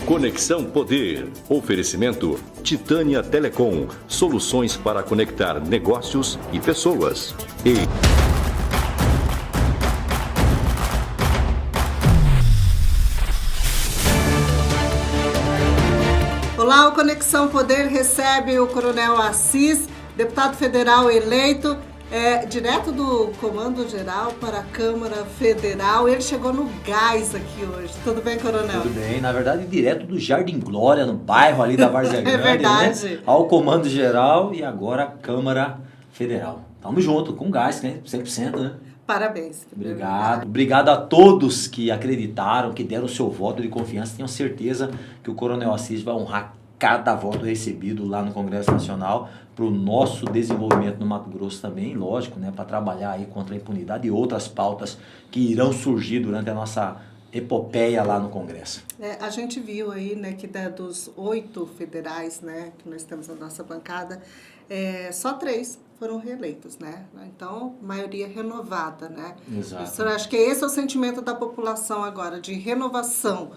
Conexão Poder. Oferecimento Titânia Telecom. Soluções para conectar negócios e pessoas. Olá, o Conexão Poder recebe o Coronel Assis, deputado federal eleito, direto do Comando Geral para a Câmara Federal. Ele chegou no gás aqui hoje. Tudo bem, Coronel? Tudo bem. Na verdade, direto do Jardim Glória, no bairro ali da Várzea Grande, verdade. Né? Ao Comando Geral e agora a Câmara Federal. Tamo junto, com gás, né? 100%, né? Parabéns. Obrigado. Obrigado a todos que acreditaram, que deram o seu voto de confiança. Tenho certeza que o Coronel Assis vai honrar cada voto recebido lá no Congresso Nacional para o nosso desenvolvimento no Mato Grosso também, lógico, né, para trabalhar aí contra a impunidade e outras pautas que irão surgir durante a nossa epopeia lá no Congresso. A gente viu aí, né, que dos 8 federais, né, que nós temos na nossa bancada, só 3 foram reeleitos, né? Então, maioria renovada, né? Exato. Eu acho que esse é o sentimento da população agora, de renovação.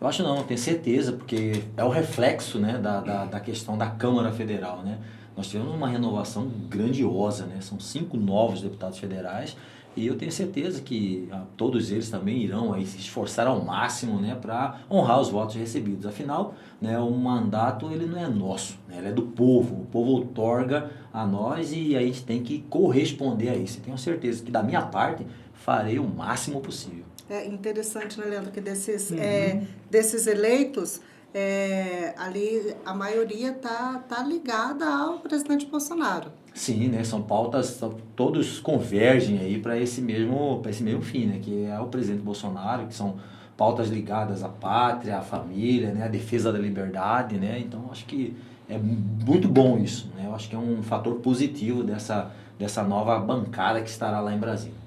Eu acho não, tenho certeza, porque é o reflexo, né, da questão da Câmara Federal, né? Nós tivemos uma renovação grandiosa, né? São 5 novos deputados federais e eu tenho certeza que todos eles também irão aí se esforçar ao máximo, né, para honrar os votos recebidos. Afinal, né, o mandato ele não é nosso, né? Ele é do povo. O povo outorga a nós e a gente tem que corresponder a isso. Eu tenho certeza que da minha parte farei o máximo possível. É interessante, né, Leandro, que desses eleitos, ali a maioria tá ligada ao presidente Bolsonaro. Sim, né, são pautas, todos convergem aí para esse mesmo fim, né, que é o presidente Bolsonaro, que são pautas ligadas à pátria, à família, né, à defesa da liberdade, né, então acho que é muito bom isso, né, eu acho que é um fator positivo dessa nova bancada que estará lá em Brasília.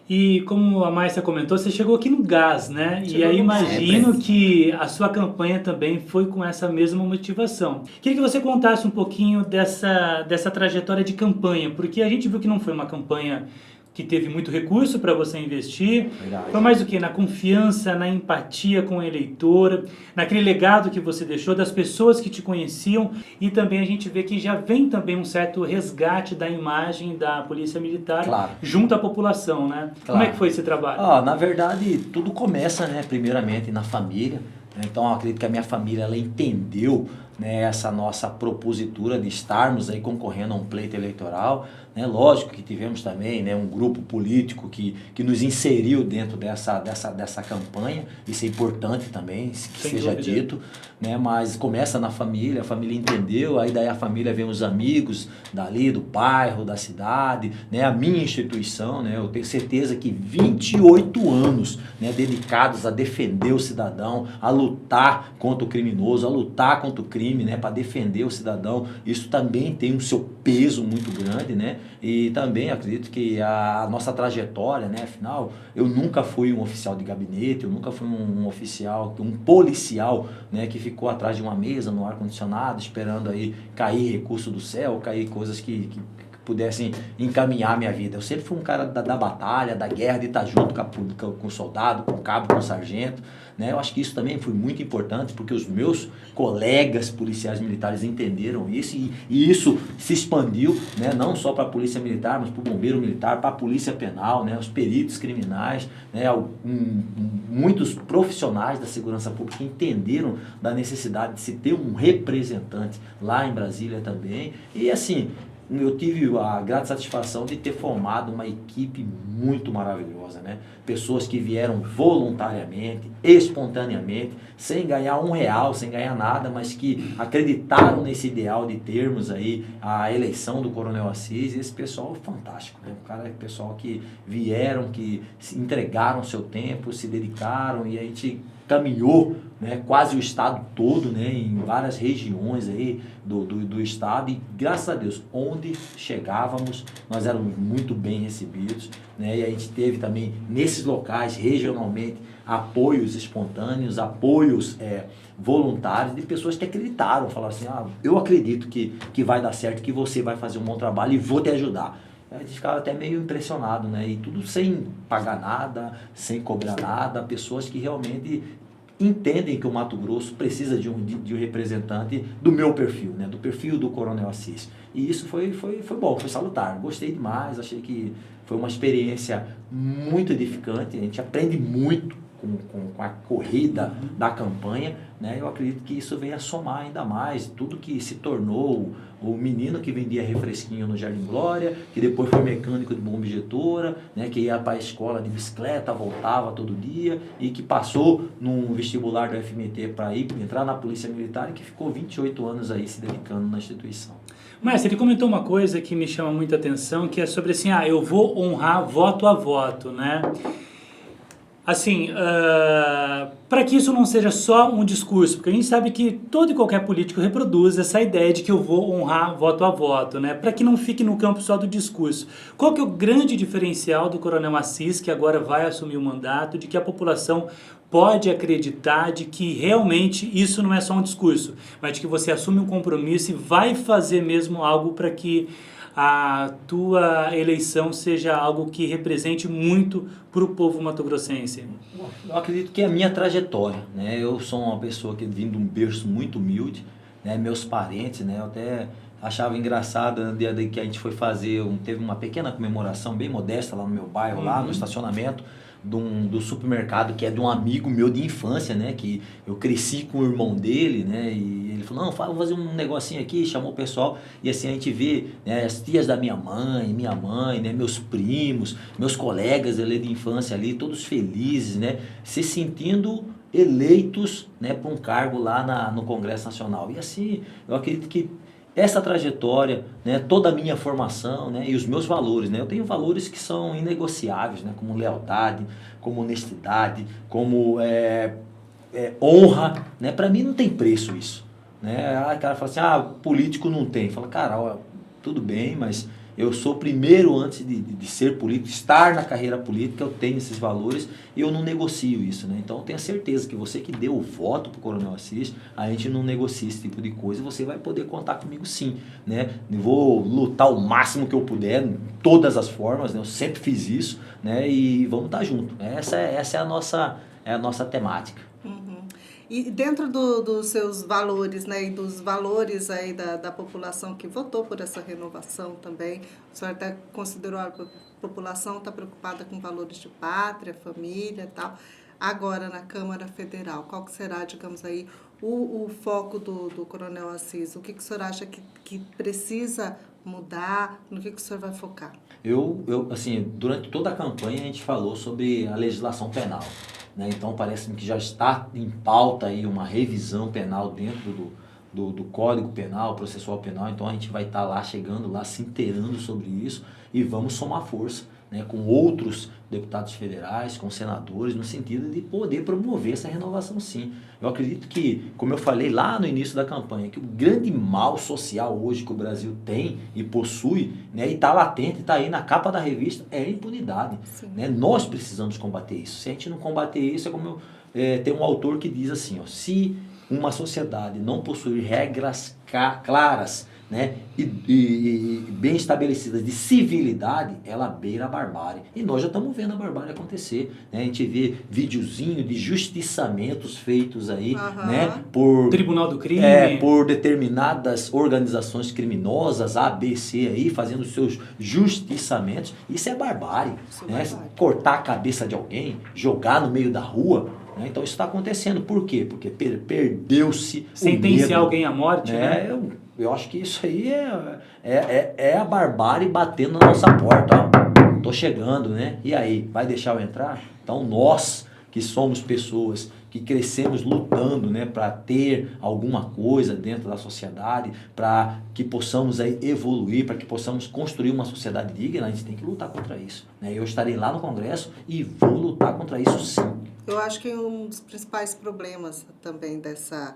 E como a Márcia comentou, você chegou aqui no gás, né? E aí imagino que a sua campanha também foi com essa mesma motivação. Queria que você contasse um pouquinho dessa trajetória de campanha, porque a gente viu que não foi uma campanha que teve muito recurso para você investir. Verdade. Foi mais o quê? Na confiança, na empatia com o eleitor, naquele legado que você deixou das pessoas que te conheciam, e também a gente vê que já vem também um certo resgate da imagem da Polícia Militar, claro, junto à população, né? Claro. Como é que foi esse trabalho? Na verdade, tudo começa, né, primeiramente na família. Então, eu acredito que a minha família ela entendeu, né, essa nossa propositura de estarmos aí concorrendo a um pleito eleitoral, né? Lógico que tivemos também, né, um grupo político que nos inseriu dentro dessa campanha, isso é importante também, que seja dito, né? Mas começa na família, a família entendeu, aí daí a família vem os amigos dali, do bairro, da cidade, né, a minha instituição, né, eu tenho certeza que 28 anos, né, dedicados a defender o cidadão, a lutar contra o criminoso, a lutar contra o crime, né, para defender o cidadão, isso também tem o seu peso muito grande, né? E também acredito que a nossa trajetória, né? Afinal, eu nunca fui um oficial de gabinete, eu nunca fui um oficial, um policial, né, que ficou atrás de uma mesa no ar-condicionado, esperando aí cair recurso do céu, cair coisas que pudessem encaminhar a minha vida. Eu sempre fui um cara da batalha, da guerra, de estar junto com o soldado, com o cabo, com o sargento, né? Eu acho que isso também foi muito importante, porque os meus colegas policiais militares entenderam isso e isso se expandiu, né? Não só para a polícia militar, mas para o bombeiro militar, para a polícia penal, né? Os peritos criminais, né? Muitos profissionais da segurança pública entenderam da necessidade de se ter um representante lá em Brasília também. E assim, eu tive a grata satisfação de ter formado uma equipe muito maravilhosa, né? Pessoas que vieram voluntariamente, espontaneamente, sem ganhar R$1, sem ganhar nada, mas que acreditaram nesse ideal de termos aí a eleição do Coronel Assis. E esse pessoal é fantástico, né? O cara é pessoal que vieram, que se entregaram seu tempo, se dedicaram, e a gente caminhou, né, quase o estado todo, né, em várias regiões aí do estado, e graças a Deus, onde chegávamos, nós éramos muito bem recebidos, né, e a gente teve também nesses locais, regionalmente, apoios espontâneos, apoios voluntários de pessoas que acreditaram, falaram assim, eu acredito que vai dar certo, que você vai fazer um bom trabalho e vou te ajudar. A gente ficava até meio impressionado, né? E tudo sem pagar nada, sem cobrar nada, pessoas que realmente entendem que o Mato Grosso precisa de um representante do meu perfil, né? Do perfil do Coronel Assis. E isso foi bom, foi salutar. Gostei demais, achei que foi uma experiência muito edificante, a gente aprende muito com a corrida da campanha, né? Eu acredito que isso venha a somar ainda mais tudo que se tornou o menino que vendia refresquinho no Jardim Glória, que depois foi mecânico de bomba injetora, né? Que ia para a escola de bicicleta, voltava todo dia e que passou num vestibular do FMT para entrar na Polícia Militar e que ficou 28 anos aí se dedicando na instituição. Mas ele comentou uma coisa que me chama muita atenção, que é sobre assim, eu vou honrar voto a voto, né? Assim, para que isso não seja só um discurso, porque a gente sabe que todo e qualquer político reproduz essa ideia de que eu vou honrar voto a voto, né? Para que não fique no campo só do discurso. Qual que é o grande diferencial do Coronel Assis, que agora vai assumir o mandato, de que a população pode acreditar de que realmente isso não é só um discurso, mas de que você assume um compromisso e vai fazer mesmo algo para que a tua eleição seja algo que represente muito para o povo mato-grossense? Eu acredito que é a minha trajetória, né? Eu sou uma pessoa que vim de um berço muito humilde, né? Meus parentes, né? Eu até achava engraçado no dia que a gente foi fazer, teve uma pequena comemoração bem modesta lá no meu bairro, lá no estacionamento do supermercado, que é de um amigo meu de infância, né? Que eu cresci com o irmão dele, né? E ele falou, não, vou fazer um negocinho aqui, chamou o pessoal, e assim a gente vê, né, as tias da minha mãe, né, meus primos, meus colegas ali de infância ali, todos felizes, né? Se sentindo eleitos, né, para um cargo lá no Congresso Nacional. E assim, eu acredito que essa trajetória, né, toda a minha formação, né, e os meus valores, né, eu tenho valores que são inegociáveis, né, como lealdade, como honestidade, como honra, né, para mim não tem preço isso, né, o cara fala assim, político não tem, fala, cara, ó, tudo bem, mas eu sou primeiro antes de ser político, estar na carreira política, eu tenho esses valores e eu não negocio isso, né? Então eu tenho certeza que você que deu o voto para o Coronel Assis, a gente não negocia esse tipo de coisa e você vai poder contar comigo sim, né? Eu vou lutar o máximo que eu puder, em todas as formas, né? Eu sempre fiz isso, né? E vamos estar junto. Essa é a nossa temática. E dentro dos seus valores, né, e dos valores aí da população que votou por essa renovação também, o senhor até considerou a população está preocupada com valores de pátria, família e tal. Agora, na Câmara Federal, qual que será, digamos aí, o foco do Coronel Assis? O que o senhor acha que precisa mudar? No que o senhor vai focar? Assim, durante toda a campanha a gente falou sobre a legislação penal, né? Então parece-me que já está em pauta aí uma revisão penal dentro do Código Penal, Processual Penal. Então a gente vai estar lá, chegando lá, se inteirando sobre isso e vamos somar força, né, com outros deputados federais, com senadores, no sentido de poder promover essa renovação sim. Eu acredito que, como eu falei lá no início da campanha, que o grande mal social hoje que o Brasil tem e possui, né, e está latente, está aí na capa da revista, é a impunidade. Né? Nós precisamos combater isso. Se a gente não combater isso, é como tem um autor que diz assim, ó, se uma sociedade não possuir regras claras, né, e bem estabelecidas de civilidade, ela beira a barbárie. E nós já estamos vendo a barbárie acontecer. Né? A gente vê videozinho de justiçamentos feitos aí, né, por Tribunal do Crime, por determinadas organizações criminosas, A, B, C aí, fazendo seus justiçamentos. Isso é barbárie. Né? Cortar a cabeça de alguém, jogar no meio da rua. Né? Então isso está acontecendo. Por quê? Porque perdeu-se sentenciar alguém à morte, né? Eu acho que isso aí é a barbárie batendo na nossa porta. Ó, tô chegando, né? E aí, vai deixar eu entrar? Então nós que somos pessoas que crescemos lutando, né, para ter alguma coisa dentro da sociedade, para que possamos aí evoluir, para que possamos construir uma sociedade digna, a gente tem que lutar contra isso. Né? Eu estarei lá no Congresso e vou lutar contra isso sim. Eu acho que um dos principais problemas também dessa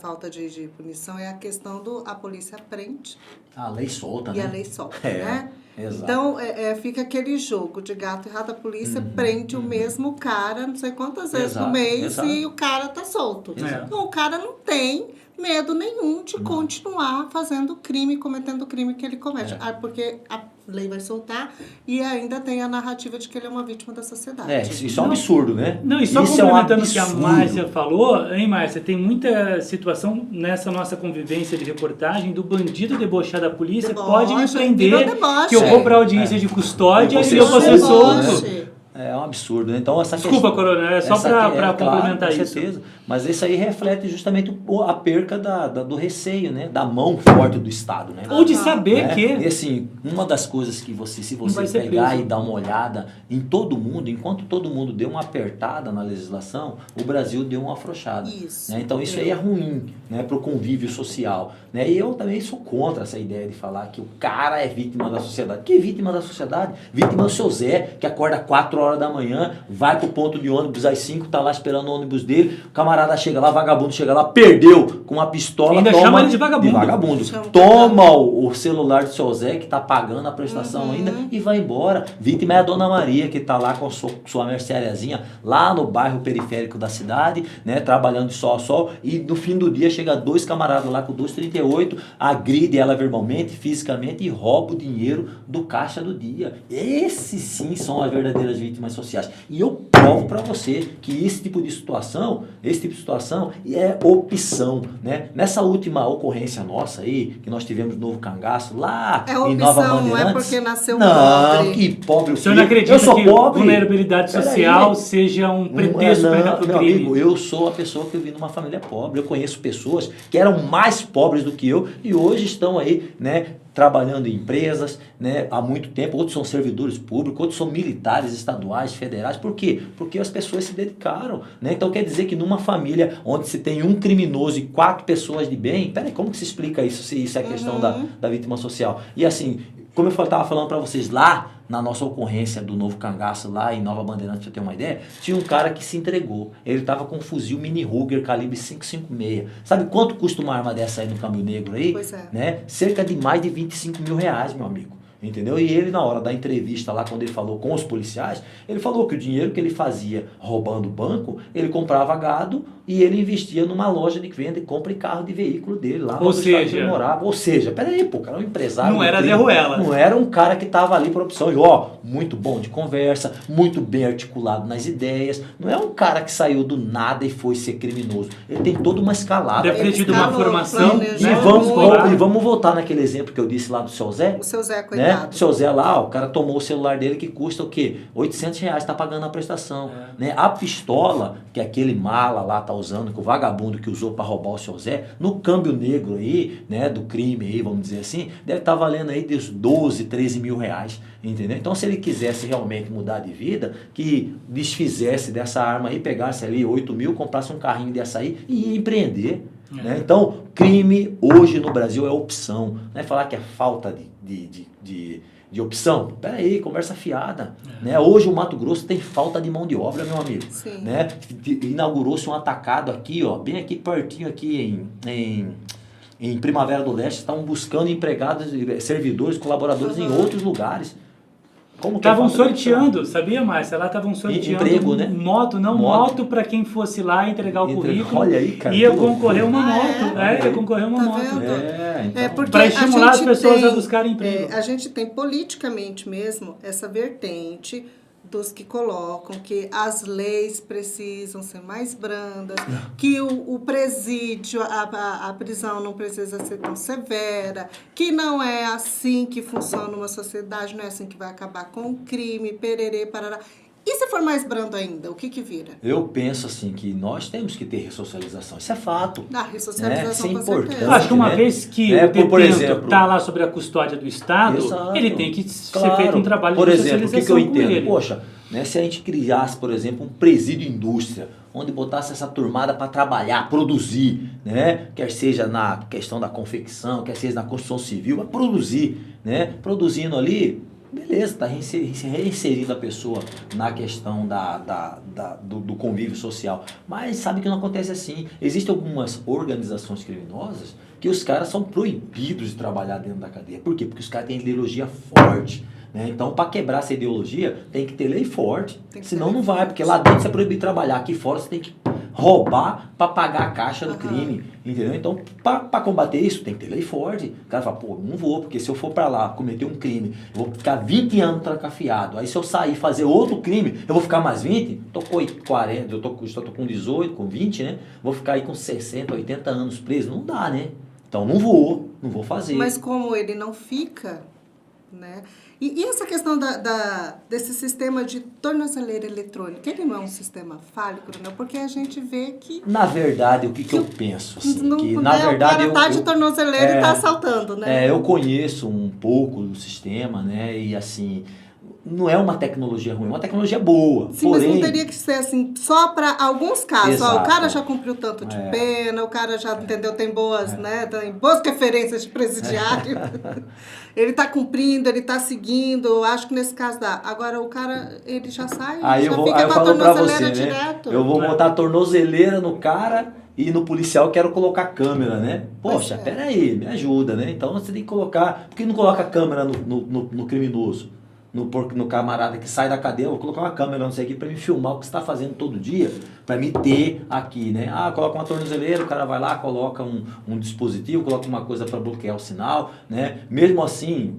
falta de punição é a questão a polícia prende. A lei solta, e né? a lei solta, né? Exato. Então, fica aquele jogo de gato e rato, a polícia prende o mesmo cara, não sei quantas vezes no mês, e o cara tá solto. Exato. Então, o cara não tem medo nenhum de continuar fazendo crime, cometendo o crime que ele comete. Porque a lei vai soltar e ainda tem a narrativa de que ele é uma vítima da sociedade. Isso é um absurdo, né? Não, e só isso complementando é um o que a Márcia falou, hein, Márcia, tem muita situação nessa nossa convivência de reportagem do bandido debochar da polícia, pode me prender, que eu vou para audiência de custódia e eu vou ser solto. É um absurdo, né? Então, Desculpa, coronel, é só para complementar com isso. Certeza. Mas isso aí reflete justamente a perca do receio, né? Da mão forte do Estado, né? Ou de saber que... E assim, uma das coisas que se você pegar e dar uma olhada em todo mundo, enquanto todo mundo deu uma apertada na legislação, o Brasil deu uma afrouxada. Isso. Né? Então isso aí é ruim, né? Para o convívio social. Né? E eu também sou contra essa ideia de falar que o cara é vítima da sociedade. Que vítima da sociedade? Vítima é o seu Zé, que acorda 4 horas da manhã, vai pro ponto de ônibus às 5, tá lá esperando o ônibus dele, o camarada chega lá, vagabundo chega lá, perdeu com uma pistola, ainda chama ele de vagabundo. Toma o celular do seu Zé, que tá pagando a prestação ainda, e vai embora. Vítima é a Dona Maria, que tá lá com sua merceariazinha, lá no bairro periférico da cidade, né, trabalhando de sol a sol, e no fim do dia chega 2 camaradas lá com 2,38, agride ela verbalmente, fisicamente, e rouba o dinheiro do caixa do dia. Esses sim são as verdadeiras vítimas sociais. E eu provo para você que esse tipo de situação é opção, né? Nessa última ocorrência nossa aí, que nós tivemos no Novo Cangaço, lá em Nova Bandeirantes. Não é porque nasceu pobre. Não, que pobre. O senhor não acredita que vulnerabilidade social seja um pretexto para o crime? Amigo, eu sou a pessoa que eu vim numa família pobre. Eu conheço pessoas que eram mais pobres do que eu e hoje estão aí, né, trabalhando em empresas, né, há muito tempo. Outros são servidores públicos, outros são militares estaduais, federais. Por quê? Porque as pessoas se dedicaram, né? Então quer dizer que numa família onde se tem um criminoso e 4 pessoas de bem, peraí, como que se explica isso, se isso é questão da vítima social? E assim, como eu estava falando para vocês, lá na nossa ocorrência do Novo Cangaço, lá em Nova Bandeirantes, pra você ter uma ideia, tinha um cara que se entregou. Ele estava com um fuzil mini Ruger calibre 5,56. Sabe quanto custa uma arma dessa aí no Câmbio Negro aí? Pois é. Né? Cerca de mais de 25 mil reais, meu amigo. Entendeu? E ele, na hora da entrevista lá, quando ele falou com os policiais, ele falou que o dinheiro que ele fazia roubando o banco, ele comprava gado e ele investia numa loja de venda e compra e carro de veículo dele lá no estado que ele morava. Ou seja, peraí, pô, o cara é um empresário. Não era Zé Ruela. Não era um cara que tava ali por opção. E ó, muito bom de conversa, muito bem articulado nas ideias. Não é um cara que saiu do nada e foi ser criminoso. Ele tem toda uma escalada. Deve ter tido uma formação. E vamos voltar naquele exemplo que eu disse lá do seu Zé. O seu Zé, coitado. Né? O seu Zé lá, ó, o cara tomou o celular dele que custa o quê? R$800, tá pagando a prestação. Né? A pistola que aquele mala lá tá usando, que o vagabundo que usou para roubar o seu Zé, no câmbio negro aí, né, do crime aí, vamos dizer assim, deve estar valendo aí dos 12, 13 mil reais, entendeu? Então, se ele quisesse realmente mudar de vida, que desfizesse dessa arma aí, pegasse ali 8 mil, comprasse um carrinho dessa aí e ia empreender. Né? Então, crime hoje no Brasil é opção. Não é falar que é falta de opção. Peraí, conversa fiada. Né? Hoje o Mato Grosso tem falta de mão de obra, meu amigo. Né? Inaugurou-se um atacado aqui, ó, bem aqui pertinho aqui em Primavera do Leste. Estão buscando empregados, servidores, colaboradores em outros lugares. Estavam sorteando, sabia, Márcia? Lá estavam sorteando emprego, né? moto para quem fosse lá entregar o currículo. Olha aí, cara, ia concorrer uma moto. Ia concorrer uma moto. Então, para estimular as pessoas a buscarem emprego. A gente tem politicamente mesmo essa vertente dos que colocam que as leis precisam ser mais brandas, que o presídio, a prisão não precisa ser tão severa, que não é assim que funciona uma sociedade, não é assim que vai acabar com o crime, pererê, parará. E se for mais brando ainda, o que vira? Eu penso assim que nós temos que ter ressocialização. Isso é fato. Ressocialização, isso é com importante. certeza. Acho que uma vez que o detento está lá sobre a custódia do Estado, ele tem que ser feito um trabalho de ressocialização. Por exemplo, o que eu entendo? Poxa, né, se a gente criasse, por exemplo, um presídio indústria, onde botasse essa turmada para trabalhar, produzir, né? Quer seja na questão da confecção, quer seja na construção civil, a produzir, né? Produzindo ali, beleza, está reinserindo a pessoa na questão do convívio social. Mas sabe que não acontece assim. Existem algumas organizações criminosas que os caras são proibidos de trabalhar dentro da cadeia. Por quê? Porque os caras têm ideologia forte. Né? Então, para quebrar essa ideologia, tem que ter lei forte. Senão não vai, porque lá dentro você é proibido de trabalhar. Aqui fora você tem que roubar para pagar a caixa do crime, entendeu? Então, para combater isso, tem que ter lei forte. O cara fala, pô, não vou, porque se eu for para lá cometer um crime, eu vou ficar 20 anos trancafiado. Aí se eu sair fazer outro crime, eu vou ficar mais 20? Tô com 40, eu tô com 18, com 20, né? Vou ficar aí com 60, 80 anos preso. Não dá, né? Então, não vou fazer. Mas como ele não fica, né? E essa questão desse sistema de tornozeleira eletrônica, ele não é um sistema falho, Coronel? Porque a gente vê que... Na verdade, o que eu penso? Assim, que, na o verdade, cara tá de tornozeleira e tá assaltando, né? Eu conheço um pouco do sistema, né? E assim, não é uma tecnologia ruim, é uma tecnologia boa. Sim, porém, mas não teria que ser assim, só para alguns casos. Ó, o Exato. cara já cumpriu tanto de pena, o cara já, entendeu, tem boas, né? Tem boas referências de presidiário. Ele está cumprindo, ele está seguindo, eu acho que nesse caso dá. Agora o cara, ele já sai, Aí já eu fica com a falo pra tornozeleira você, né? direto. Eu vou montar a tornozeleira no cara e no policial eu quero colocar câmera, né? Poxa, peraí, me ajuda, né? Então você tem que colocar... Por que não coloca câmera no criminoso? No camarada que sai da cadeia, eu vou colocar uma câmera, não sei aqui, para me filmar o que você está fazendo todo dia, para me ter aqui, né? Coloca uma tornozeleira, o cara vai lá, coloca um dispositivo, coloca uma coisa para bloquear o sinal, né? Mesmo assim,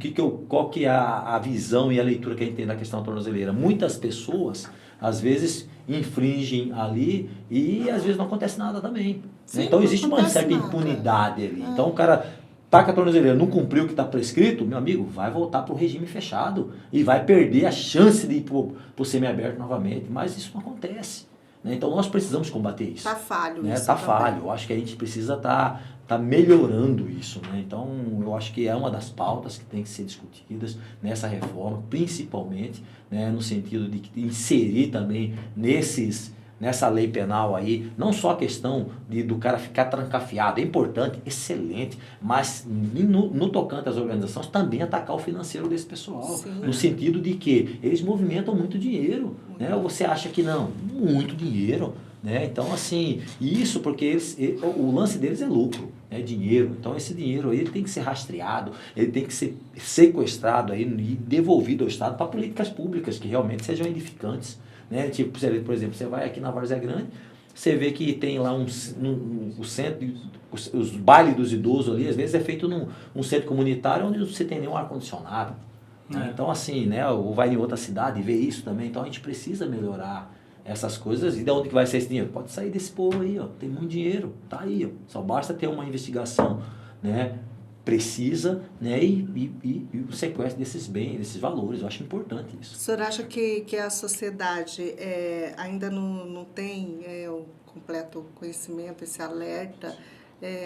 qual que é a visão e a leitura que a gente tem da questão da tornozeleira? Muitas pessoas, às vezes, infringem ali e às vezes não acontece nada também. Sim, né? Então existe uma certa impunidade ali. Então o cara... Taca a tornozeleira, não cumpriu o que está prescrito, meu amigo, vai voltar para o regime fechado e vai perder a chance de ir para o semiaberto novamente. Mas isso não acontece. Né? Então nós precisamos combater isso. Está falho né? isso. Está falho. Eu acho que a gente precisa tá melhorando isso. Né? Então eu acho que é uma das pautas que tem que ser discutidas nessa reforma, principalmente, né, no sentido de inserir também nessa lei penal aí, não só a questão do cara ficar trancafiado, é importante, excelente, mas no tocante às organizações, também atacar o financeiro desse pessoal. Sim. No sentido de que eles movimentam muito dinheiro, né? Ou você acha que não? Muito dinheiro, né? Então, assim, isso porque o lance deles é lucro, é dinheiro. Então, esse dinheiro aí ele tem que ser rastreado, ele tem que ser sequestrado aí e devolvido ao Estado para políticas públicas que realmente sejam edificantes. Né? Tipo, por exemplo, você vai aqui na Várzea Grande, você vê que tem lá o centro, os bailes dos idosos ali, às vezes é feito num centro comunitário onde você tem nenhum ar-condicionado. Né? Então, assim, né? Ou vai em outra cidade e vê isso também. Então, a gente precisa melhorar essas coisas. E de onde que vai sair esse dinheiro? Pode sair desse povo aí, ó. Tem muito dinheiro, tá aí, ó. Só basta ter uma investigação, né? Precisa, né, e o sequestro desses bens, desses valores. Eu acho importante isso. O senhor acha que a sociedade ainda não tem o completo conhecimento, esse alerta,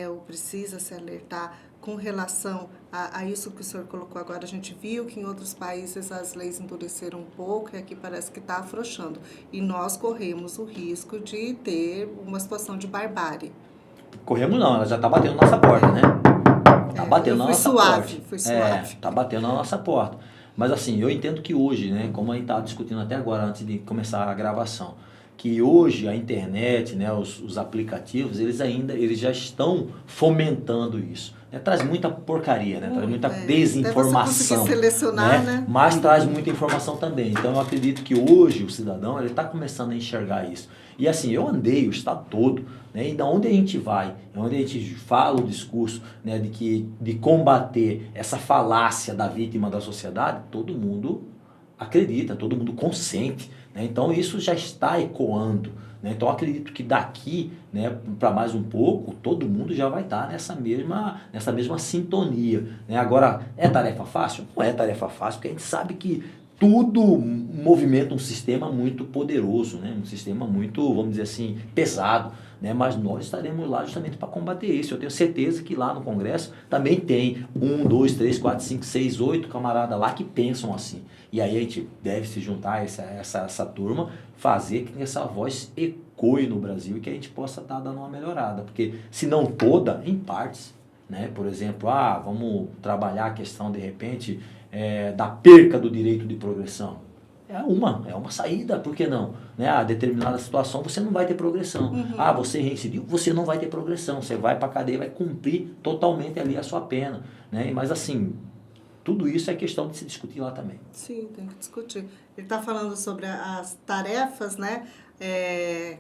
ou precisa se alertar com relação a isso que o senhor colocou agora? A gente viu que em outros países as leis endureceram um pouco e aqui parece que está afrouxando. E nós corremos o risco de ter uma situação de barbárie. Corremos não, ela já está batendo na nossa porta, né? Tá batendo na nossa porta. Foi suave. Tá batendo na nossa porta. Mas assim, eu entendo que hoje, né, como a gente estava discutindo até agora, antes de começar a gravação, que hoje a internet, né, os aplicativos, eles já estão fomentando isso. Traz muita porcaria, né? Traz muita desinformação. Até você selecionar, né? Mas traz muita informação também. Então eu acredito que hoje o cidadão ele está começando a enxergar isso. E assim, eu andei o estado todo, né? E da onde a gente vai, onde a gente fala o discurso, né, de combater essa falácia da vítima da sociedade, todo mundo acredita, todo mundo consente. Né? Então isso já está ecoando. Né? Então, acredito que daqui, né, para mais um pouco, todo mundo já vai estar nessa mesma sintonia. Né? Agora, é tarefa fácil? Não é tarefa fácil, porque a gente sabe que tudo movimenta um sistema muito poderoso, né? Um sistema muito, vamos dizer assim, pesado. Né? Mas nós estaremos lá justamente para combater isso. Eu tenho certeza que lá no Congresso também tem 1, 2, 3, 4, 5, 6, 8 camaradas lá que pensam assim. E aí a gente deve se juntar a essa turma, fazer que essa voz ecoe no Brasil e que a gente possa estar dando uma melhorada. Porque se não toda, em partes. Né? Por exemplo, vamos trabalhar a questão, de repente, da perca do direito de progressão. É uma saída, por que não? Né? A determinada situação você não vai ter progressão. Uhum. Você reincidiu, você não vai ter progressão. Você vai para a cadeia e vai cumprir totalmente ali a sua pena. Né? Mas assim, tudo isso é questão de se discutir lá também. Sim, tem que discutir. Ele está falando sobre as tarefas, né?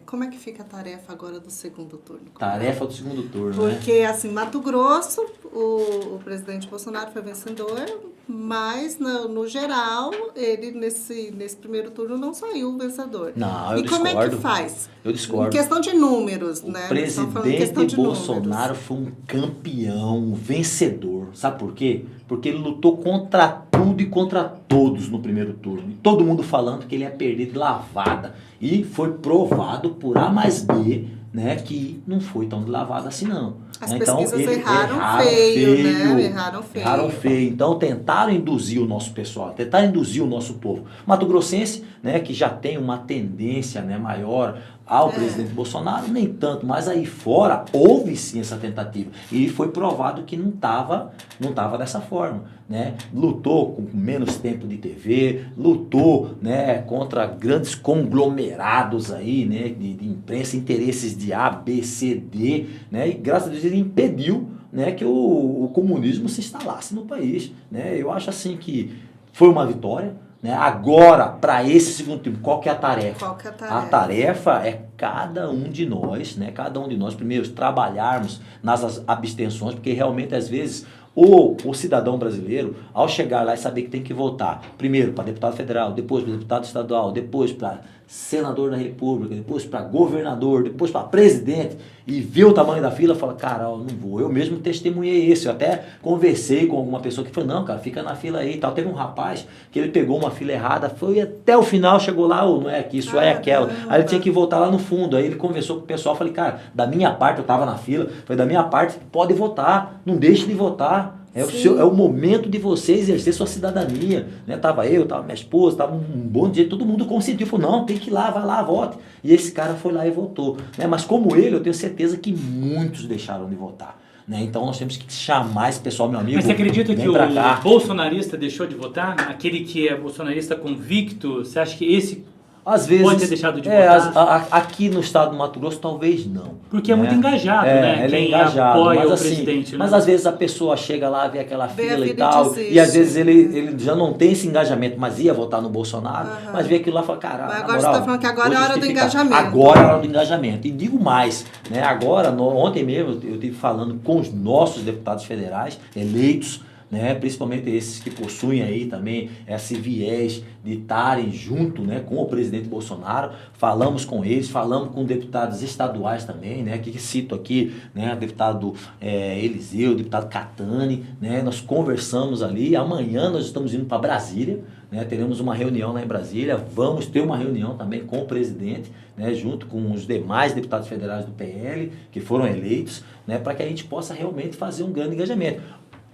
Como é que fica a tarefa agora do segundo turno? Tarefa do segundo turno, Porque, assim, Mato Grosso, o presidente Bolsonaro foi vencedor, mas, no geral, ele, nesse primeiro turno, não saiu vencedor. Não, eu discordo. E como é que faz? Eu discordo. Em questão de números, o né? presidente Bolsonaro foi um campeão, um vencedor. Sabe por quê? Porque ele lutou contra tudo e contra todos no primeiro turno. E todo mundo falando que ele ia perder de lavada. E foi provado por A mais B, né, que não foi tão de lavada assim não. As pesquisas erraram feio, né? Erraram feio. Então tentaram induzir o nosso pessoal, tentaram induzir o nosso povo. Mato Grossense, né, que já tem uma tendência, né, maior ao presidente Bolsonaro, nem tanto, mas aí fora houve sim essa tentativa e foi provado que não estava dessa forma, né? Lutou com menos tempo de TV, lutou, né, contra grandes conglomerados aí, né, de imprensa, interesses de A, B, C, D, né? E graças a Deus ele impediu, né, que o comunismo se instalasse no país, né? Eu acho assim que foi uma vitória. Né? Agora, para esse segundo turno, qual que é a tarefa? Qual que é a tarefa? A tarefa é cada um de nós, né? Cada um de nós, primeiro, trabalharmos nas abstenções, porque realmente, às vezes, o cidadão brasileiro, ao chegar lá e saber que tem que votar, primeiro para deputado federal, depois para deputado estadual, depois para senador da república, depois para governador, depois para presidente, e ver o tamanho da fila, fala, cara, eu não vou. Eu mesmo testemunhei isso, eu até conversei com alguma pessoa que falou, não, cara, fica na fila aí e tal. Teve um rapaz que ele pegou uma fila errada, foi até o final, chegou lá, não é aqui, isso é aquela. Aí ele tinha que voltar lá no fundo, aí ele conversou com o pessoal, falei, cara, da minha parte, eu tava na fila, falei, da minha parte, pode votar, não deixe de votar. É o momento de você exercer sua cidadania, né? Tava minha esposa, tava um bom dia, todo mundo consentiu, falou, não, tem que ir lá, vai lá, vote. E esse cara foi lá e votou, né? Mas como ele, eu tenho certeza que muitos deixaram de votar, né? Então nós temos que chamar esse pessoal, meu amigo. Mas você acredita que o bolsonarista deixou de votar? Aquele que é bolsonarista convicto, você acha que esse às vezes, pode ter deixado de votar? Aqui no estado do Mato Grosso, talvez não. Porque é muito engajado, né? Ele quem é engajado, apoia mas, o assim, presidente. Né? Mas às vezes a pessoa chega lá, vê aquela fila e tal, e às vezes ele já não tem esse engajamento, mas ia votar no Bolsonaro, mas vê aquilo lá e fala, caralho, mas agora você está falando que agora é a hora do engajamento. Agora é a hora do engajamento. E digo mais, né? Agora, ontem mesmo, eu estive falando com os nossos deputados federais eleitos, né, principalmente esses que possuem aí também esse viés de estarem junto, né, com o presidente Bolsonaro. Falamos com eles, falamos com deputados estaduais também, né, que cito aqui, né, deputado Eliseu, deputado Catani, né, nós conversamos ali. Amanhã nós estamos indo para Brasília, né, teremos uma reunião lá em Brasília, vamos ter uma reunião também com o presidente, né, junto com os demais deputados federais do PL que foram eleitos, né, para que a gente possa realmente fazer um grande engajamento.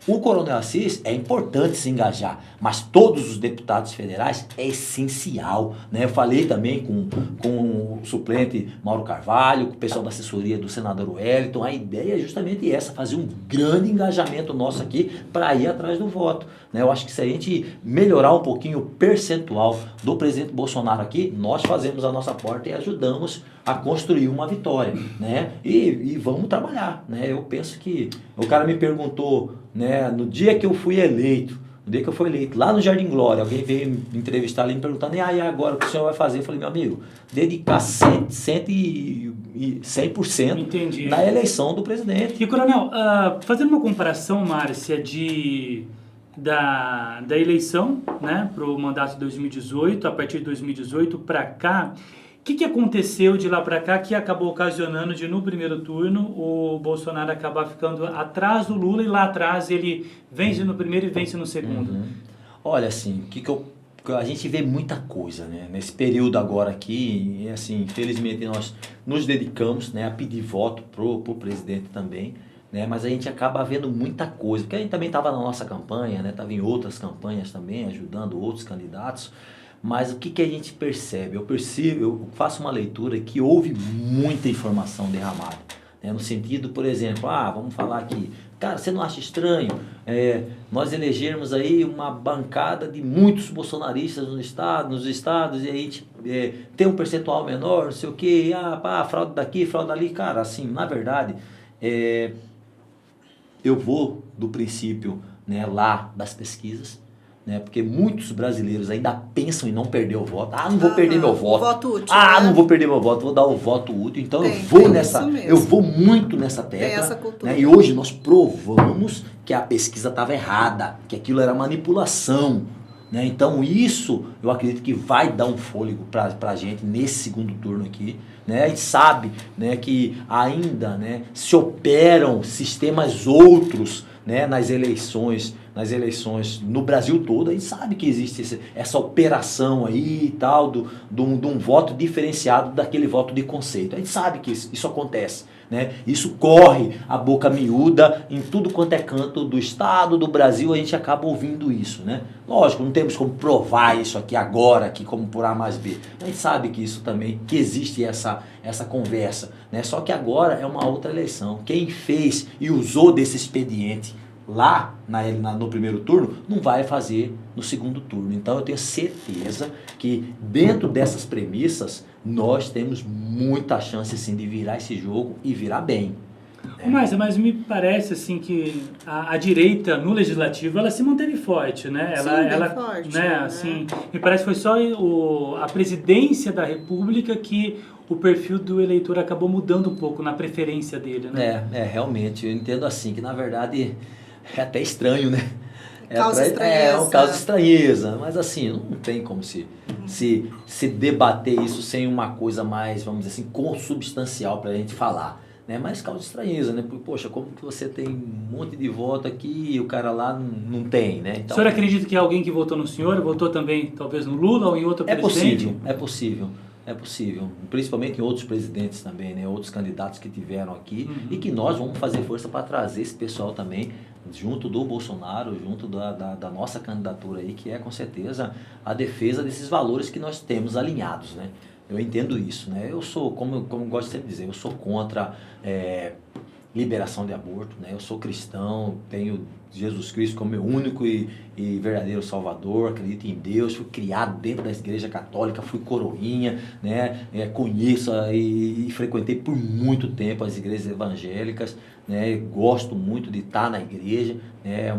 O Coronel Assis é importante se engajar, mas todos os deputados federais é essencial, né? Eu falei também com o suplente Mauro Carvalho, com o pessoal da assessoria do senador Wellington. A ideia é justamente essa, fazer um grande engajamento nosso aqui para ir atrás do voto, né? Eu acho que se a gente melhorar um pouquinho o percentual do presidente Bolsonaro aqui, nós fazemos a nossa parte e ajudamos a construir uma vitória, né? E vamos trabalhar, né? Eu penso que o cara me perguntou, né, no dia que eu fui eleito, lá no Jardim Glória, alguém veio me entrevistar ali me perguntando, e aí agora o que o senhor vai fazer? Eu falei, meu amigo, dedicar 100% Entendi. Na eleição do presidente. E, Coronel, fazendo uma comparação, Márcia, da eleição, né, para o mandato de 2018, a partir de 2018 para cá, o que aconteceu de lá para cá que acabou ocasionando de, no primeiro turno, o Bolsonaro acabar ficando atrás do Lula e lá atrás ele vence no primeiro e vence no segundo? Uhum. Olha, assim, a gente vê muita coisa, né? Nesse período agora aqui, assim, infelizmente nós nos dedicamos, né, a pedir voto pro presidente também, né? Mas a gente acaba vendo muita coisa, porque a gente também estava na nossa campanha, né? Estava em outras campanhas também, ajudando outros candidatos. Mas o que a gente percebe? Eu faço uma leitura que houve muita informação derramada, né? No sentido, por exemplo, vamos falar aqui, cara, você não acha estranho nós elegermos aí uma bancada de muitos bolsonaristas nos estados e a gente tem um percentual menor, não sei o quê, fraude daqui, fraude dali. Cara, assim, na verdade, eu vou do princípio, né, lá das pesquisas, né? Porque muitos brasileiros ainda pensam em não perder o voto. Ah, não vou perder meu voto. O voto útil, Ah, né? não vou perder meu voto, vou dar o voto útil. Então Tem eu vou muito nessa tecla. Tem essa cultura. Né? E hoje nós provamos que a pesquisa estava errada, que aquilo era manipulação. Né? Então isso eu acredito que vai dar um fôlego para a gente nesse segundo turno aqui. Né? A gente sabe, né, que ainda, né, se operam sistemas outros, né, nas eleições no Brasil todo. A gente sabe que existe essa operação aí e tal, de um voto diferenciado daquele voto de conceito. A gente sabe que isso acontece. Né? Isso corre a boca miúda em tudo quanto é canto do estado, do Brasil, a gente acaba ouvindo isso. Né? Lógico, não temos como provar isso aqui agora, aqui como por A mais B. A gente sabe que isso também, que existe essa conversa. Né? Só que agora é uma outra eleição. Quem fez e usou desse expediente lá no primeiro turno, não vai fazer no segundo turno. Então eu tenho certeza que dentro dessas premissas, nós temos muita chance sim de virar esse jogo e virar bem. Mas me parece assim que a direita no legislativo ela se manteve forte, né? Ela forte, né? Assim, me parece que foi só a presidência da República que o perfil do eleitor acabou mudando um pouco na preferência dele, né? Realmente, eu entendo assim, que na verdade é até estranho, né? É um caso de estranheza, mas assim, não tem como se debater isso sem uma coisa mais, vamos dizer assim, consubstancial para a gente falar. Né? Mas causa estranheza, né? Porque, poxa, como que você tem um monte de voto aqui e o cara lá não tem, né? Então, o senhor acredita que alguém que votou no senhor votou também, talvez, no Lula ou em outro presidente? É possível, principalmente em outros presidentes também, né? Outros candidatos que tiveram aqui, e que nós vamos fazer força para trazer esse pessoal também junto do Bolsonaro, junto da nossa candidatura aí, que é com certeza a defesa desses valores que nós temos alinhados, né? Eu entendo isso, né? Eu sou, como eu gosto sempre de dizer, eu sou contra liberação de aborto, né? Eu sou cristão, tenho Jesus Cristo como meu único e verdadeiro Salvador, acredito em Deus, fui criado dentro da igreja católica, fui coroinha, né? Conheço e frequentei por muito tempo as igrejas evangélicas, né? Gosto muito de estar na igreja, né?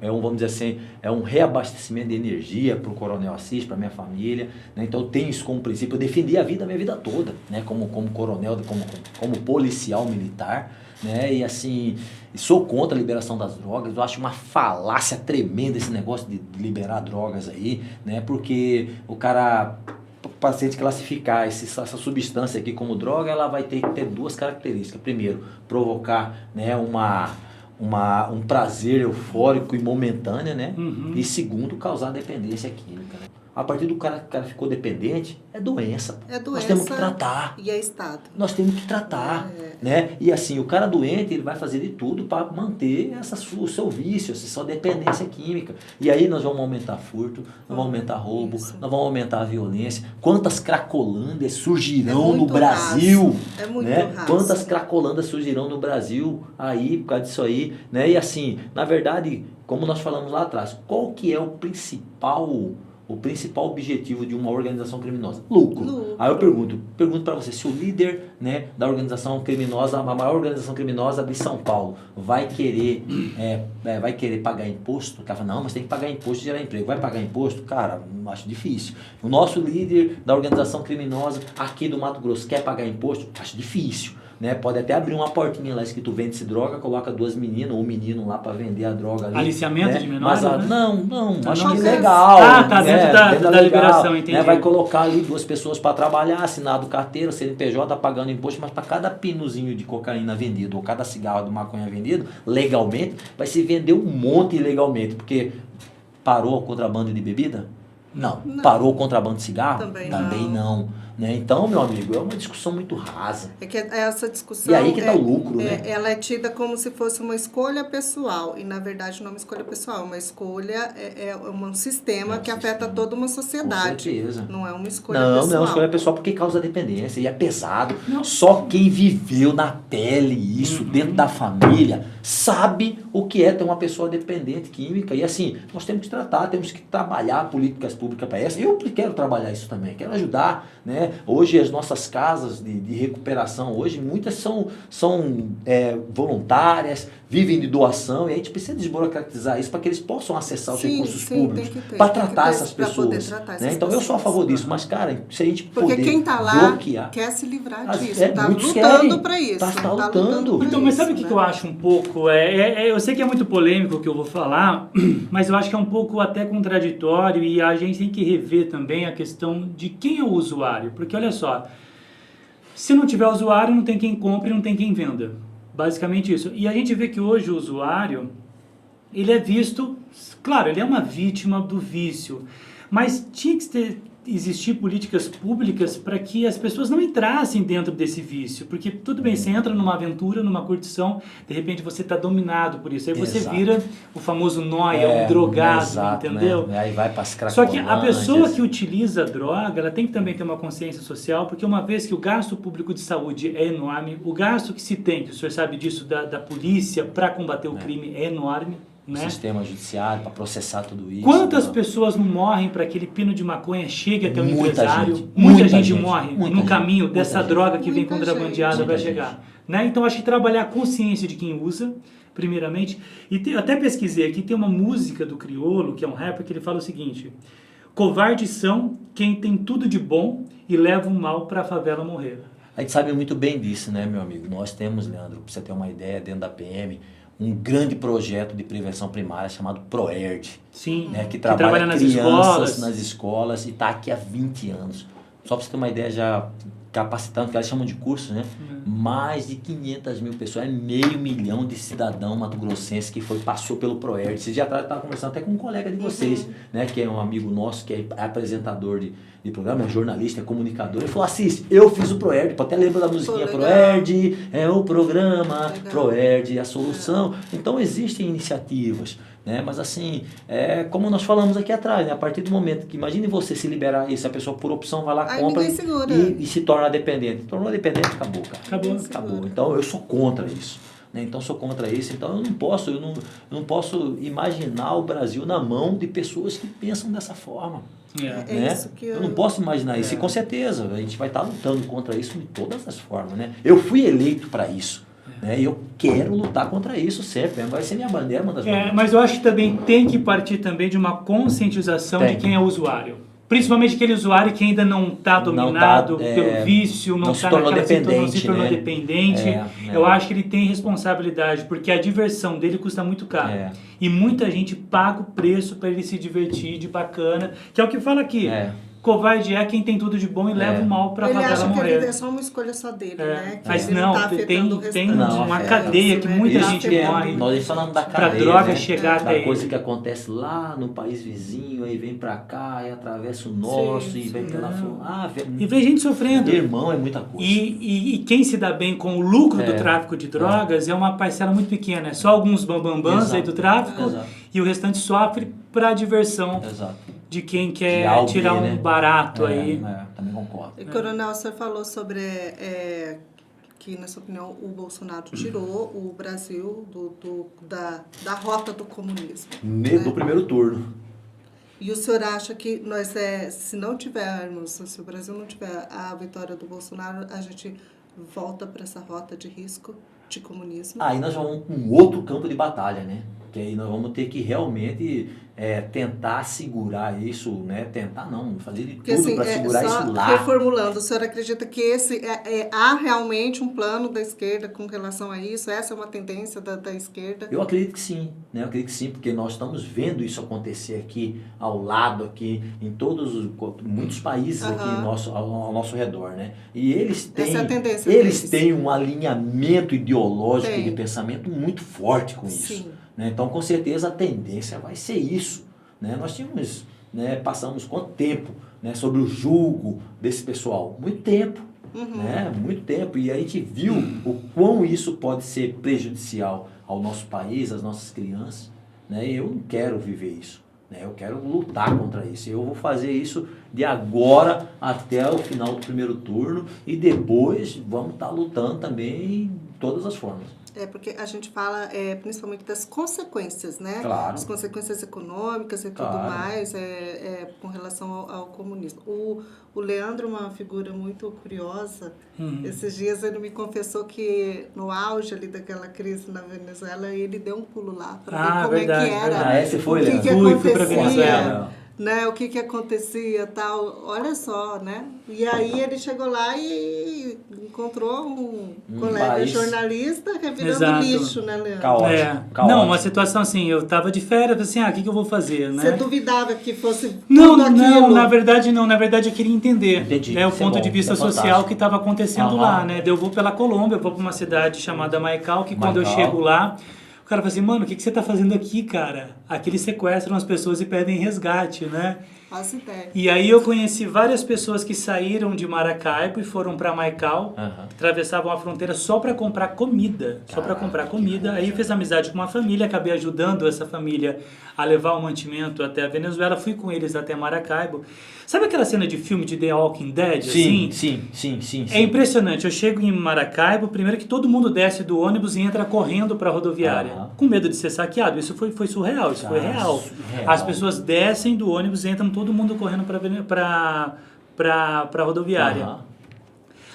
Vamos dizer assim, é um reabastecimento de energia para o Coronel Assis, para minha família, né? Então eu tenho isso como princípio, eu defendi a minha vida toda, né? Como coronel, como policial militar, né? E assim, sou contra a liberação das drogas. Eu acho uma falácia tremenda esse negócio de liberar drogas aí, né? Porque o paciente classificar essa substância aqui como droga, ela vai ter que ter duas características. Primeiro, provocar, né, um prazer eufórico e momentâneo, né? E segundo, causar dependência química, né? A partir do cara que o cara ficou dependente, é doença. Nós temos que tratar. E é estado. Nós temos que tratar, né? E assim, o cara doente, ele vai fazer de tudo para manter o seu vício, essa sua dependência química. E aí nós vamos aumentar furto, nós vamos aumentar roubo, nós vamos aumentar a violência. Quantas cracolândias surgirão no Brasil? É muito raso. Quantas cracolândias surgirão no Brasil aí, por causa disso aí, né? E assim, na verdade, como nós falamos lá atrás, qual que é o principal objetivo de uma organização criminosa? Lucro. Aí eu pergunto para você, se o líder, né, da organização criminosa, a maior organização criminosa de São Paulo, vai querer pagar imposto? O cara fala, não, mas tem que pagar imposto e gerar emprego. Vai pagar imposto? Cara, acho difícil. O nosso líder da organização criminosa aqui do Mato Grosso quer pagar imposto? Acho difícil. Né? Pode até abrir uma portinha lá escrito vende-se droga, coloca duas meninas ou um menino lá para vender a droga ali. Aliciamento, né? De menores? Mas, né? Não, acho que é legal. Tá dentro da legal, liberação, entendi. Né? Vai colocar ali duas pessoas para trabalhar, assinado carteira, CNPJ, pagando imposto, mas para cada pinozinho de cocaína vendido ou cada cigarro de maconha vendido, legalmente, vai se vender um monte ilegalmente, porque parou o contrabando de bebida? Não. Parou o contrabando de cigarro? Também não. Né? Então, meu amigo, é uma discussão muito rasa. É que essa discussão... E aí que está o lucro, né? Ela é tida como se fosse uma escolha pessoal. E, na verdade, não é uma escolha pessoal. É uma escolha, é um sistema que afeta toda uma sociedade. Com certeza. Não é uma escolha pessoal. Não é uma escolha pessoal porque causa dependência. E é pesado. Só quem viveu na pele isso, dentro da família, sabe o que é ter uma pessoa dependente química. E assim, nós temos que tratar, temos que trabalhar políticas públicas para essa. Eu quero trabalhar isso também. Quero ajudar, né? né? Hoje as nossas casas de recuperação, hoje muitas são voluntárias, vivem de doação, e a gente precisa desburocratizar isso para que eles possam acessar os recursos públicos para tratar essas pessoas. Né? Então eu sou a favor disso, mas cara, se a gente porque poder quem está lá bloquear, quer se livrar disso, está muitos lutando para isso. Tá lutando. Então, mas sabe o que eu acho um pouco? Eu sei que é muito polêmico o que eu vou falar, mas eu acho que é um pouco até contraditório e a gente tem que rever também a questão de quem é o usuário. Porque olha só, se não tiver usuário, não tem quem compre, não tem quem venda. Basicamente isso. E a gente vê que hoje o usuário, ele é visto, claro, ele é uma vítima do vício, mas tinha que existir políticas públicas para que as pessoas não entrassem dentro desse vício, porque tudo bem, você entra numa aventura, numa curtição, de repente você está dominado por isso, aí você vira o famoso nóia, um drogado, entendeu? Né? Aí vai para as Só que a pessoa que utiliza a droga, ela tem que também ter uma consciência social, porque uma vez que o gasto público de saúde é enorme, o gasto que se tem, que o senhor sabe disso, da polícia para combater o crime é enorme, o né? Sistema judiciário para processar tudo isso. Quantas pessoas não morrem para aquele pino de maconha chegue até o empresário? Gente, muita gente morre no caminho dessa droga que vem contrabandeada para chegar. Né? Então acho que trabalhar a consciência de quem usa, primeiramente. E até pesquisei aqui, tem uma música do Criolo, que é um rapper, que ele fala o seguinte: covardes são quem tem tudo de bom e leva o mal para a favela morrer. A gente sabe muito bem disso, né, meu amigo? Nós temos, Leandro, para você ter uma ideia, dentro da PM, um grande projeto de prevenção primária chamado ProERD. Sim, né, que trabalha nas escolas e está aqui há 20 anos. Só para você ter uma ideia, já capacitando, que elas chamam de curso, né? Mais de 500 mil pessoas, 500 mil de cidadão mato-grossense que passou pelo ProERD. Esses dias atrás eu estava conversando até com um colega de vocês, né, que é um amigo nosso, que é apresentador de programa, é jornalista, é comunicador. Ele falou: Assis, eu fiz o ProERD, até lembra da musiquinha ProERD, é o programa, ProERD é a solução. Então existem iniciativas, né? Mas assim, como nós falamos aqui atrás, né? A partir do momento que, imagine você se liberar isso, a pessoa por opção vai lá, compra e se torna dependente. Tornou dependente, acabou, cara. Acabou. Então eu sou contra isso. Né? Então sou contra isso. Então eu não posso imaginar o Brasil na mão de pessoas que pensam dessa forma. Né? Isso que eu não posso imaginar isso. E com certeza a gente vai estar lutando contra isso de todas as formas. Né? Eu fui eleito para isso. Né? E eu quero lutar contra isso sempre. Vai ser minha bandeira, uma das bandeiras. Mas eu acho que também tem que partir também de uma conscientização de quem é o usuário. Principalmente aquele usuário que ainda não está dominado pelo vício, não se tornou dependente. Eu acho que ele tem responsabilidade, porque a diversão dele custa muito caro. E muita gente paga o preço para ele se divertir de bacana, que é o que fala aqui. Covarde é quem tem tudo de bom e leva o mal para a favela morrer. Ele acha que é só uma escolha só dele, né? Que mas ele não, tá tem uma cadeia que muita gente morre. Nós falamos da cadeia, para droga chegar até ele. Coisa que acontece lá no país vizinho, aí vem para cá, e atravessa o nosso, e vem pela e vem gente sofrendo. Irmão, é muita coisa. E quem se dá bem com o lucro do tráfico de drogas é uma parcela muito pequena. É só alguns bambambãs aí do tráfico e o restante sofre para a diversão. De quem quer tirar um barato aí. Também concordo. E, Coronel, o senhor falou sobre que, na sua opinião, o Bolsonaro tirou o Brasil da rota do comunismo. Do primeiro turno. E o senhor acha que nós, se o Brasil não tiver a vitória do Bolsonaro, a gente volta para essa rota de risco de comunismo? Aí nós vamos para um outro campo de batalha, né? Que aí nós vamos ter que realmente tentar segurar isso, né? Tentar não, fazer de tudo assim, para segurar isso lá. Reformulando, o senhor acredita que há realmente um plano da esquerda com relação a isso? Essa é uma tendência da esquerda? Eu acredito que sim, né? Eu acredito que sim, porque nós estamos vendo isso acontecer aqui, ao lado, aqui, em muitos países aqui ao nosso redor, né? E eles têm um alinhamento ideológico e de pensamento muito forte com isso. Sim. Né? Então, com certeza, a tendência vai ser isso. Né? Nós tínhamos, passamos quanto tempo, né, sobre o julgo desse pessoal? Muito tempo. Né? Muito tempo. E a gente viu o quão isso pode ser prejudicial ao nosso país, às nossas crianças. Né? Eu não quero viver isso. Né? Eu quero lutar contra isso. Eu vou fazer isso de agora até o final do primeiro turno e depois vamos estar lutando também em todas as formas. Porque a gente fala principalmente das consequências, né? Claro. As consequências econômicas e tudo mais com relação ao comunismo. O Leandro é uma figura muito curiosa. Esses dias ele me confessou que no auge ali daquela crise na Venezuela, ele deu um pulo lá para ver como verdade, é que era. Você foi, o que Leandro? que Fui para Venezuela. Né, o que acontecia, tal, olha só, né? E aí ele chegou lá e encontrou um colega jornalista revirando lixo, né, Leandro? Caótico. Não, uma situação assim, eu tava de férias, assim, o que eu vou fazer, né? Você duvidava que fosse Não, tudo aquilo? não, na verdade não, na verdade eu queria entender o ponto de vista social fantástico. que estava acontecendo lá, né? Eu vou pela Colômbia, eu vou para uma cidade chamada Maicao, que quando eu chego lá, o cara fala assim, mano, o que você tá fazendo aqui, cara? Aqui eles sequestram as pessoas e pedem resgate, né? Faço ideia. E aí eu conheci várias pessoas que saíram de Maracaibo e foram para Maicao, atravessavam a fronteira só para comprar comida, Aí eu fiz amizade com uma família, acabei ajudando essa família a levar o mantimento até a Venezuela, fui com eles até Maracaibo. Sabe aquela cena de filme de The Walking Dead? Sim. É impressionante. Eu chego em Maracaibo, primeiro que todo mundo desce do ônibus e entra correndo para a rodoviária, com medo de ser saqueado. Isso foi surreal, isso foi real. Surreal. As pessoas descem do ônibus, entram todo mundo correndo para a rodoviária.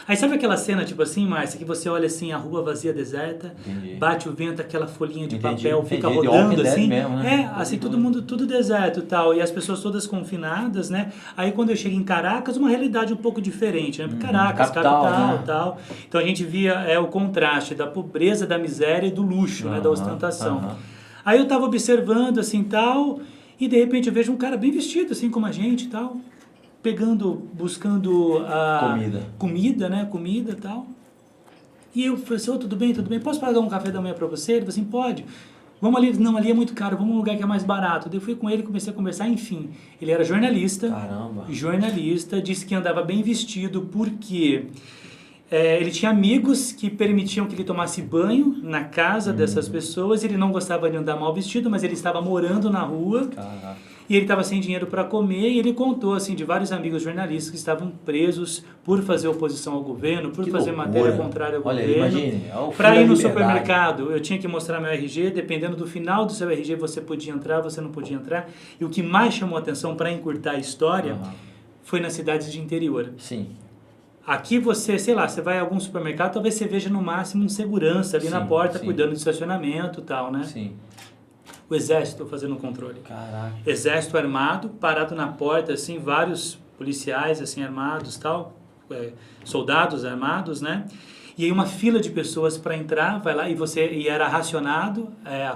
Aí sabe aquela cena, tipo assim, Márcia, que você olha assim, a rua vazia, deserta, bate o vento, aquela folhinha de papel fica rodando assim, mesmo, né? assim, todo mundo, tudo deserto e tal, e as pessoas todas confinadas, né? Aí quando eu chego em Caracas, uma realidade um pouco diferente, né? Caracas, capital, né? Tal. Então a gente via o contraste da pobreza, da miséria e do luxo, né? Da ostentação. Aí eu tava observando assim, tal, e de repente eu vejo um cara bem vestido, assim como a gente e tal, buscando comida, né? Comida e tal. E eu falei assim, tudo bem, posso pagar um café da manhã para você? Ele falou assim, pode. Vamos ali, não, ali é muito caro, vamos num lugar que é mais barato. Daí eu fui com ele, comecei a conversar, enfim. Ele era jornalista. Caramba. Jornalista, disse que andava bem vestido porque ele tinha amigos que permitiam que ele tomasse banho na casa dessas pessoas. Ele não gostava de andar mal vestido, mas ele estava morando na rua. Caraca. E ele estava sem dinheiro para comer, e ele contou assim de vários amigos jornalistas que estavam presos por fazer oposição ao governo, por fazer matéria contrária ao governo. Para ir no supermercado, eu tinha que mostrar meu RG, dependendo do final do seu RG você podia entrar, você não podia entrar. E o que mais chamou a atenção para encurtar a história foi nas cidades de interior. Sim. Aqui você, sei lá, você vai a algum supermercado, talvez você veja no máximo um segurança ali na porta, cuidando do estacionamento e tal, né? Sim. O exército fazendo o controle. Caraca. Exército armado, parado na porta, assim, vários policiais, assim, armados, tal, soldados armados, né? E aí uma fila de pessoas para entrar, vai lá, e era racionado, a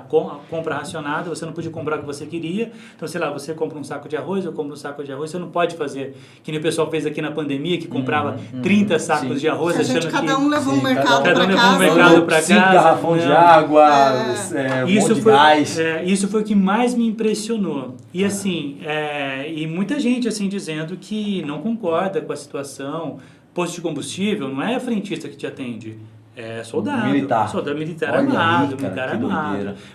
compra racionada, você não podia comprar o que você queria. Então, sei lá, você compra um saco de arroz, eu compro um saco de arroz, você não pode fazer, que nem o pessoal fez aqui na pandemia, que comprava 30 sacos de arroz, achando que... Cada um levou um mercado para casa. Cada um levou um mercado para casa. 5 garrafão de água, isso de gás. Isso foi o que mais me impressionou. E assim, e muita gente assim dizendo que não concorda com a situação. Posto de combustível não é a frentista que te atende, é soldado. Soldado militar armado,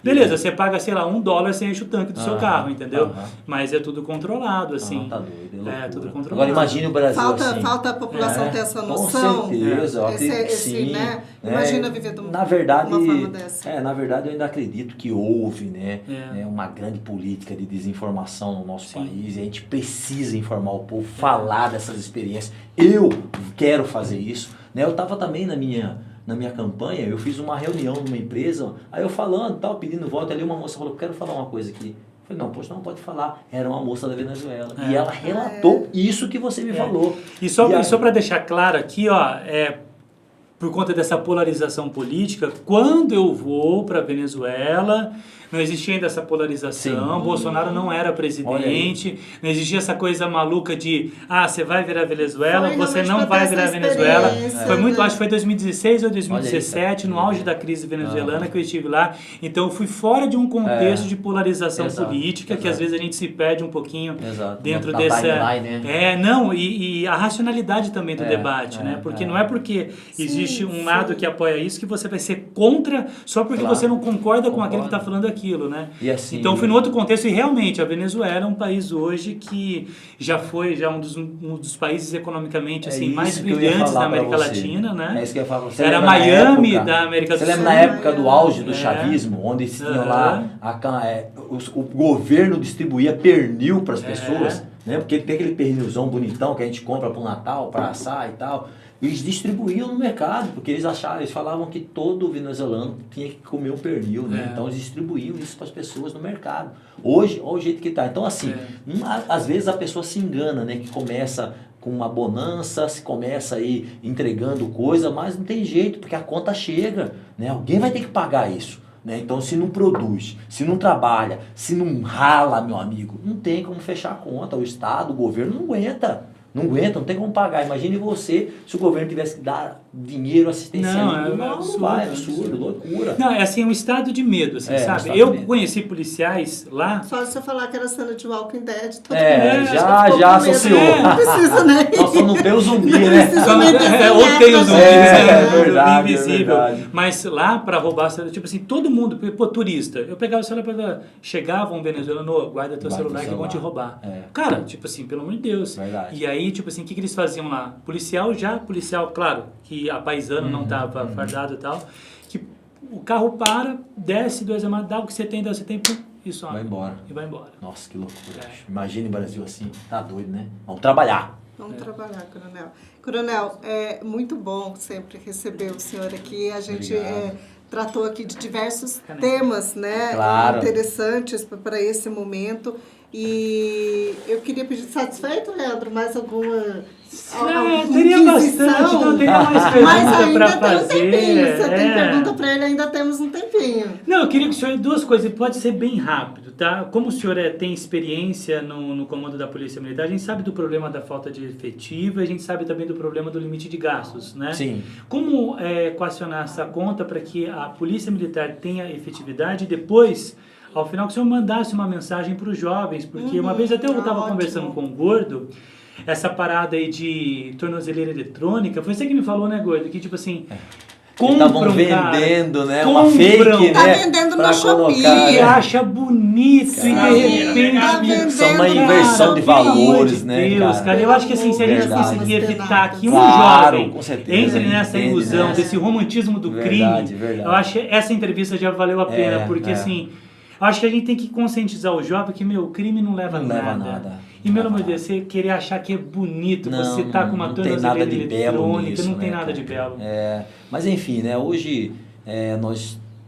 Beleza, você paga, sei lá, $1, você enche o tanque do seu carro, entendeu? Mas é tudo controlado, assim. Tá doido, é tudo controlado. Agora imagine o Brasil assim. Falta a população ter essa noção. Com certeza, eu acredito que sim. Né? Imagina viver de na verdade, uma forma dessa. Na verdade, eu ainda acredito que houve, né, uma grande política de desinformação no nosso país. E a gente precisa informar o povo, falar dessas experiências. Eu quero fazer isso. Né? Eu estava também na minha campanha, eu fiz uma reunião numa empresa, aí eu falando, tal, pedindo voto, ali uma moça falou, quero falar uma coisa aqui. Eu falei, não, poxa, não pode falar. Era uma moça da Venezuela. E ela relatou isso que você me falou. E só para deixar claro aqui, ó, por conta dessa polarização política, quando eu vou para a Venezuela, não existia ainda essa polarização, Bolsonaro não era presidente, não existia essa coisa maluca de, você vai virar Venezuela, você não vai virar Venezuela. Foi muito, acho que foi 2016 ou 2017, no auge da crise venezuelana que eu estive lá. Então eu fui fora de um contexto de polarização política, que às vezes a gente se perde um pouquinho dentro dessa... E a racionalidade também do debate, né? Porque não é porque existe existe um lado que apoia isso, que você vai ser contra só porque você não concorda com aquele que está falando aquilo, né? E assim, então foi no outro contexto, e realmente a Venezuela é um país hoje que já foi um dos países economicamente assim, mais brilhantes da América Latina, né? É isso que eu ia falar pra você. Era Miami da América do Sul. Você lembra na época do auge do chavismo, onde se tinha lá o governo distribuía pernil para as pessoas, né? Porque tem aquele pernilzão bonitão que a gente compra para o Natal, para assar e tal. Eles distribuíam no mercado, porque eles falavam que todo venezuelano tinha que comer um pernil, né? Então eles distribuíam isso para as pessoas no mercado. Hoje, olha o jeito que tá. Então assim, às vezes a pessoa se engana, né? Que começa com uma bonança, se começa aí entregando coisa, mas não tem jeito, porque a conta chega, né? Alguém vai ter que pagar isso. Né? Então, se não produz, se não trabalha, se não rala, meu amigo, não tem como fechar a conta. O Estado, o governo não aguenta. Não tem como pagar. Imagine você se o governo tivesse que dar dinheiro assistencial. Não vai, é absurdo, loucura. Não, é assim, um estado de medo, assim, sabe? Eu conheci policiais lá... Só se você falar que era cena de Walking Dead, todo mundo já associou. Não precisa, né? Nós só não tem o zumbi, né? Ou tem o zumbi, é verdade, invisível. É verdade. Mas lá, para roubar, tipo assim, todo mundo, pô, turista, eu pegava o celular, chegava um venezuelano, guarda teu celular que vão te roubar. Cara, tipo assim, pelo amor de Deus. Verdade. E aí, tipo assim, o que eles faziam lá? Policial, claro, que a paisano não estava fardado e tal, que o carro para, desce, dá o que você tem, pum, e sobe. Vai embora. E vai embora. Nossa, que loucura. Imagina o Brasil assim, tá doido, né? Vamos trabalhar. Vamos trabalhar, Coronel. Coronel, é muito bom sempre receber o senhor aqui. A gente tratou aqui de diversos temas, né? Claro. Interessantes para esse momento. E eu queria pedir, satisfeito, Leandro, mais alguma teria bastante, não teria mais pergunta para fazer. Você tem pergunta para ele, ainda temos um tempinho. Não, eu queria que o senhor, duas coisas, pode ser bem rápido, tá? Como o senhor tem experiência no comando da Polícia Militar, a gente sabe do problema da falta de efetivo, a gente sabe também do problema do limite de gastos, né? Sim. Como equacionar essa conta para que a Polícia Militar tenha efetividade e depois... Ao final, que o senhor mandasse uma mensagem para os jovens, porque uma vez até eu estava conversando com o Gordo, essa parada aí de tornozeleira eletrônica, foi você que me falou, né, Gordo? Que tipo assim, estavam vendendo, né? Uma fake, tá né? vendendo na Shopee. E acha bonito e de repente... Isso é uma inversão de valores, né, cara? Eu acho que assim, se a gente conseguir evitar que um jovem entre nessa ilusão, desse romantismo do crime, eu acho que essa entrevista já valeu a pena, porque assim... Eu acho que a gente tem que conscientizar o jovem que, o crime não leva a nada. E, pelo amor de Deus, você querer achar que é bonito, você tá com uma tornozeleira eletrônica, não tem nada de belo. Mas, enfim, né, hoje,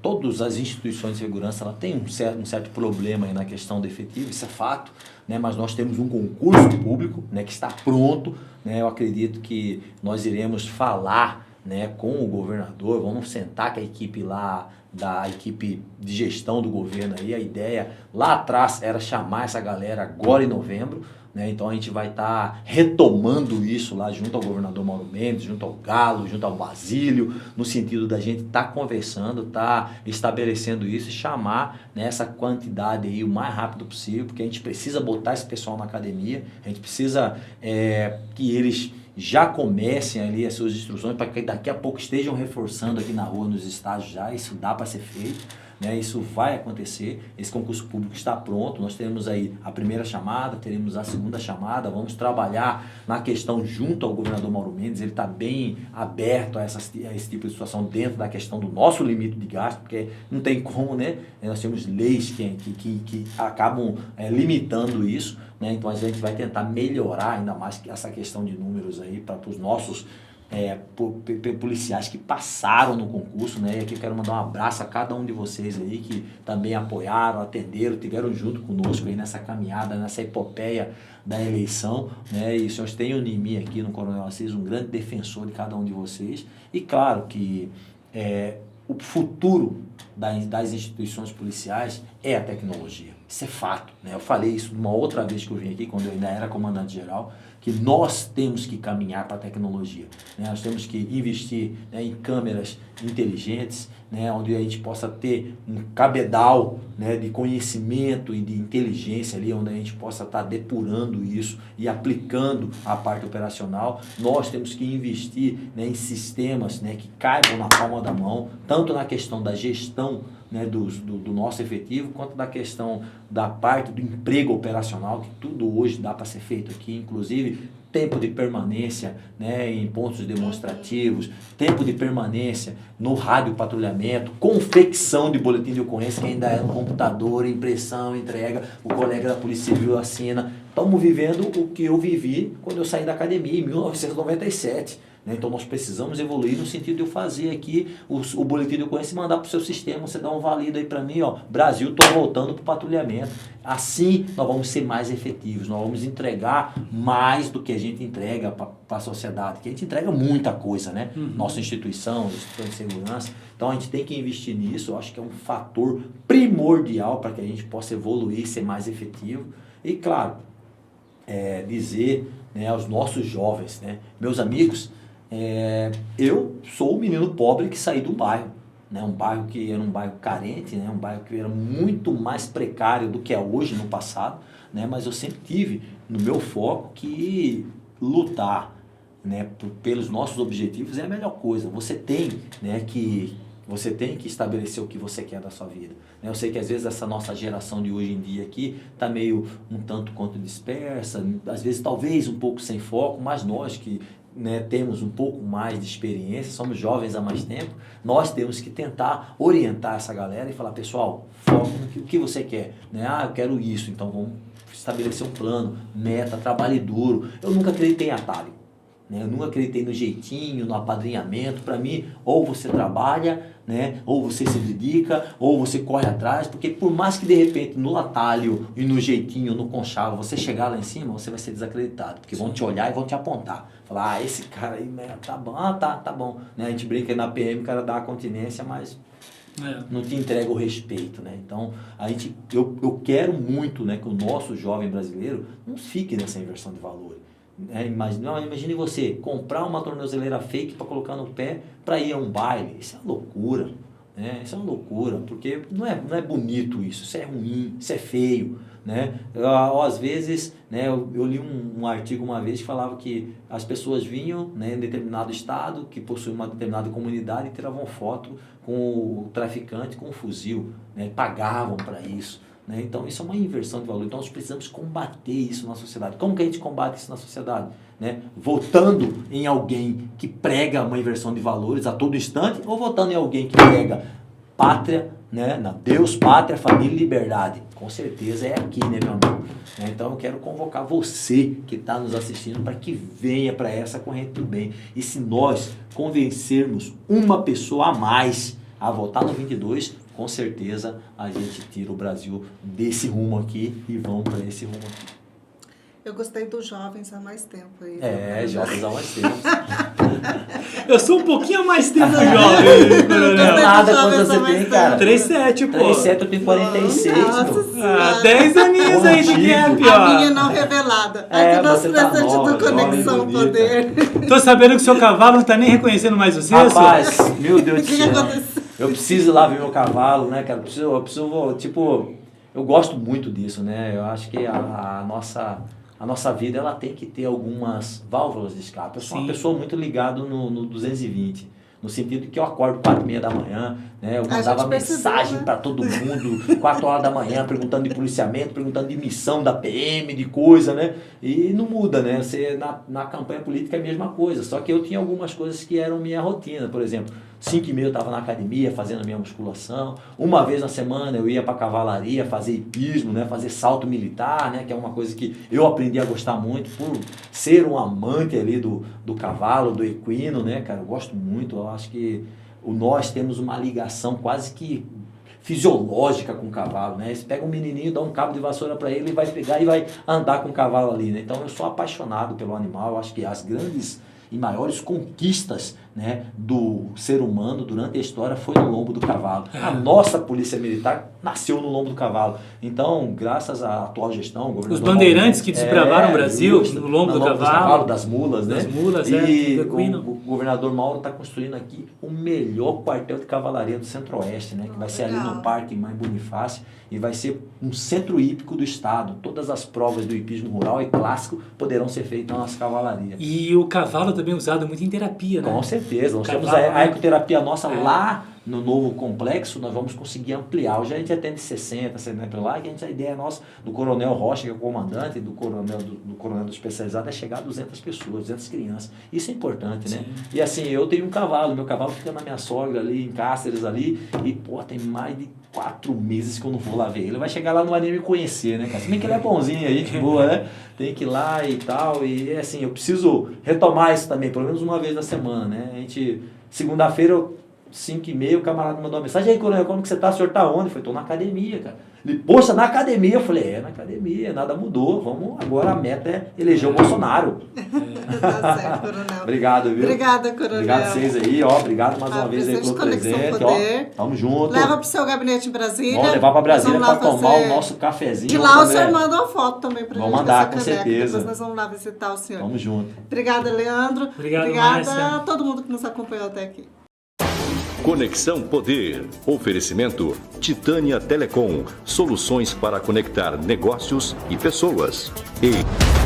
todas as instituições de segurança ela tem um certo problema aí na questão do efetivo, isso é fato, né, mas nós temos um concurso público, né, que está pronto, né, eu acredito que nós iremos falar, né, com o governador, vamos sentar com a equipe lá, da equipe de gestão do governo aí, a ideia lá atrás era chamar essa galera agora em novembro, né? Então a gente vai estar retomando isso lá junto ao governador Mauro Mendes, junto ao Galo, junto ao Basílio, no sentido da gente estar conversando, estar estabelecendo isso e chamar, né, essa quantidade aí o mais rápido possível, porque a gente precisa botar esse pessoal na academia, a gente precisa que eles já comecem ali as suas instruções para que daqui a pouco estejam reforçando aqui na rua, nos estágios já, isso dá para ser feito, né? Isso vai acontecer, esse concurso público está pronto, nós teremos aí a primeira chamada, teremos a segunda chamada, vamos trabalhar na questão junto ao governador Mauro Mendes, ele está bem aberto a esse tipo de situação dentro da questão do nosso limite de gasto, porque não tem como, né? Nós temos leis que acabam limitando isso, né? Então a gente vai tentar melhorar ainda mais essa questão de números aí para os nossos policiais que passaram no concurso, né? E aqui eu quero mandar um abraço a cada um de vocês aí que também apoiaram, atenderam, estiveram junto conosco aí nessa caminhada, nessa epopeia da eleição, né? E os senhores têm em mim aqui no Coronel Assis um grande defensor de cada um de vocês e claro que o futuro das instituições policiais é a tecnologia. Isso é fato, né? Eu falei isso uma outra vez que eu vim aqui, quando eu ainda era comandante-geral, que nós temos que caminhar para a tecnologia, né? Nós temos que investir, né, em câmeras inteligentes, né, onde a gente possa ter um cabedal, né, de conhecimento e de inteligência ali, onde a gente possa estar depurando isso e aplicando a parte operacional. Nós temos que investir, né, em sistemas, né, que caibam na palma da mão, tanto na questão da gestão, né, do nosso efetivo, quanto da questão da parte do emprego operacional, que tudo hoje dá para ser feito aqui, inclusive tempo de permanência, né, em pontos demonstrativos, tempo de permanência no rádio patrulhamento, confecção de boletim de ocorrência, que ainda é no computador, impressão, entrega, o colega da Polícia Civil assina. Estamos vivendo o que eu vivi quando eu saí da academia, em 1997. Então nós precisamos evoluir no sentido de eu fazer aqui o boletim de ocorrência e mandar para o seu sistema, você dá um valido aí para mim, ó, Brasil, estou voltando para o patrulhamento. Assim nós vamos ser mais efetivos, nós vamos entregar mais do que a gente entrega para a sociedade, que a gente entrega muita coisa, né? Nossa instituição de segurança, então a gente tem que investir nisso, eu acho que é um fator primordial para que a gente possa evoluir, ser mais efetivo. E claro, dizer, né, aos nossos jovens, né, meus amigos, eu sou um menino pobre que saí do bairro, né? Um bairro que era um bairro carente, né? Um bairro que era muito mais precário do que é hoje no passado, né? Mas eu sempre tive no meu foco que lutar, né, pelos nossos objetivos é a melhor coisa. Você tem, né, que estabelecer o que você quer da sua vida. Eu sei que às vezes essa nossa geração de hoje em dia aqui está meio um tanto quanto dispersa, às vezes talvez um pouco sem foco, mas nós que, né, temos um pouco mais de experiência, somos jovens há mais tempo, nós temos que tentar orientar essa galera e falar, pessoal, foco no que você quer, né? Eu quero isso, então vamos estabelecer um plano, meta, trabalhe duro. Eu nunca acreditei em atalho, né? Eu nunca acreditei no jeitinho, no apadrinhamento. Para mim, ou você trabalha, né, ou você se dedica, ou você corre atrás, porque por mais que de repente no atalho e no jeitinho, no conchavo, você chegar lá em cima, você vai ser desacreditado, porque vão te olhar e vão te apontar, falar, esse cara aí, né, tá bom, tá bom, né? A gente brinca aí na PM, o cara dá a continência, mas não te entrega o respeito, né? Então, eu quero muito, né, que o nosso jovem brasileiro não fique nessa inversão de valor. Imagine você comprar uma tornozeleira fake para colocar no pé para ir a um baile. Isso é uma loucura, né? Isso é uma loucura, porque não é bonito isso é ruim, isso é feio, né? Às vezes, né, eu li um artigo uma vez que falava que as pessoas vinham, né, em determinado estado, que possui uma determinada comunidade, e tiravam foto com o traficante com um fuzil, né? Pagavam para isso. Né? Então, isso é uma inversão de valor. Então, nós precisamos combater isso na sociedade. Como que a gente combate isso na sociedade? Né? Votando em alguém que prega uma inversão de valores a todo instante, ou votando em alguém que prega pátria, né? Deus, pátria, família e liberdade. Com certeza é aqui, né, meu amigo? Então, eu quero convocar você que está nos assistindo para que venha para essa corrente do bem. E se nós convencermos uma pessoa a mais a votar no 22, com certeza a gente tira o Brasil desse rumo aqui e vamos para esse rumo aqui. Eu gostei dos jovens há mais tempo aí. Jovens há mais tempo. Eu sou um pouquinho a mais tempo jovem, coronel. Nada quando você tem, cara. 37, pô. 37, eu tenho 46, Nossa, 10 aninhos aí de gap, ó. A minha não revelada. Aqui nosso presente do Conexão Poder. Tô sabendo que o seu cavalo não tá nem reconhecendo mais o seu. Rapaz, meu Deus do O que céu. aconteceu? Eu preciso ir lá ver meu cavalo, né, cara? Eu preciso, tipo, eu gosto muito disso, né? Eu acho que a nossa vida, ela tem que ter algumas válvulas de escape. Eu sou uma pessoa muito ligada no 220, no sentido de que eu acordo 4h30 da manhã, né? Eu mandava mensagem para todo mundo, 4 horas da manhã, perguntando de policiamento, perguntando de missão da PM, de coisa, né? E não muda, né? Você, na campanha política é a mesma coisa, só que eu tinha algumas coisas que eram minha rotina, por exemplo, 5h30 eu estava na academia fazendo a minha musculação, uma vez na semana eu ia para cavalaria fazer hipismo, né, fazer salto militar, né, que é uma coisa que eu aprendi a gostar muito por ser um amante ali do cavalo, do equino, né, cara, eu gosto muito, eu acho que nós temos uma ligação quase que fisiológica com o cavalo, né, você pega um menininho, dá um cabo de vassoura para ele e vai pegar e vai andar com o cavalo ali, né, então eu sou apaixonado pelo animal, eu acho que as grandes e maiores conquistas, né, do ser humano durante a história foi no lombo do cavalo. A nossa polícia militar nasceu no lombo do cavalo. Então, graças à atual gestão, os bandeirantes que desbravaram o Brasil no lombo do cavalo, das mulas, né? Das mulas, e o governador Mauro está construindo aqui o melhor quartel de cavalaria do Centro-Oeste, né? Que vai ser ali no Parque Mãe Bonifácio e vai ser um centro hípico do estado. Todas as provas do hipismo rural e clássico poderão ser feitas na nossa cavalaria. E o cavalo também usado muito em terapia, né? Com certeza. Nós temos a ecoterapia nossa lá no novo complexo, nós vamos conseguir ampliar. Hoje a gente atende 60, 70 lá, que a ideia nossa, do Coronel Rocha, que é o comandante, do coronel do especializado, é chegar a 200 pessoas, 200 crianças. Isso é importante, né? Sim. E assim, eu tenho um cavalo, meu cavalo fica na minha sogra ali, em Cáceres ali, e pô, tem mais de 4 meses que eu não vou lá ver ele. Vai chegar lá, não vai nem me conhecer, né, cara? Se bem que ele é bonzinho, a gente boa, né? Tem que ir lá e tal, e assim, eu preciso retomar isso também, pelo menos uma vez na semana, né? A gente, segunda-feira, 5h30, o camarada mandou uma mensagem: aí, coronel, como que você tá? O senhor tá onde? Eu falei: tô na academia, cara. Ele: poxa, na academia? Eu falei: na academia, nada mudou, vamos, agora a meta é eleger o Bolsonaro. Tá certo, coronel. Obrigado, viu? Obrigada, coronel. Obrigado a vocês aí, ó, obrigado mais uma vez aí pelo presente, ó, tamo junto. Leva pro seu gabinete em Brasília. Vamos levar pra Brasília pra tomar o nosso cafezinho. De lá o senhor manda uma foto também pra gente. Vamos mandar, com certeza. Depois nós vamos lá visitar o senhor. Tamo junto. Obrigada, Leandro. Obrigada Márcia. A todo mundo que nos acompanhou até aqui. Conexão Poder. Oferecimento Titânia Telecom. Soluções para conectar negócios e pessoas. E